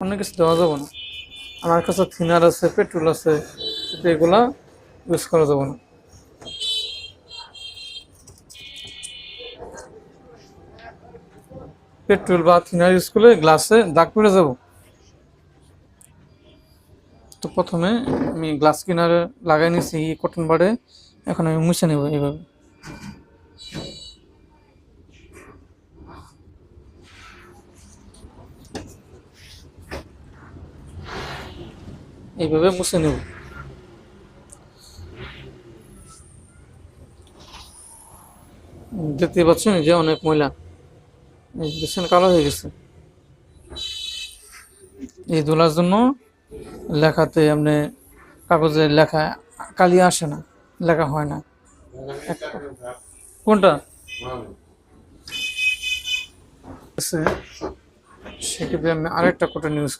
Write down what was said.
কোনো কিছু দেওয়া যাবে না। আমার কাছে থিনার আছে, পেট্রোল আছে, কিন্তু এগুলা ইউজ করা যাবে না। পেট্রোল বা থিনার ইউজ করলে গ্লাসে দাগ পড়ে যাব। তো প্রথমে আমি গ্লাস কিনারে লাগাই নিয়েছি কটন বাডে, এখন আমি মুছে নেব এইভাবে। এইভাবে মুছে নেব। দেখতে পাচ্ছেন যে অনেক ময়লা, দেখছেন কালো হয়ে গেছে। এই ধুলার জন্য লেখাতে আপনি কাগজে লেখা কালি আসে না, লেখা হয় না। কোনটা সেক্ষেত্রে আমি আরেকটা কটন ইউজ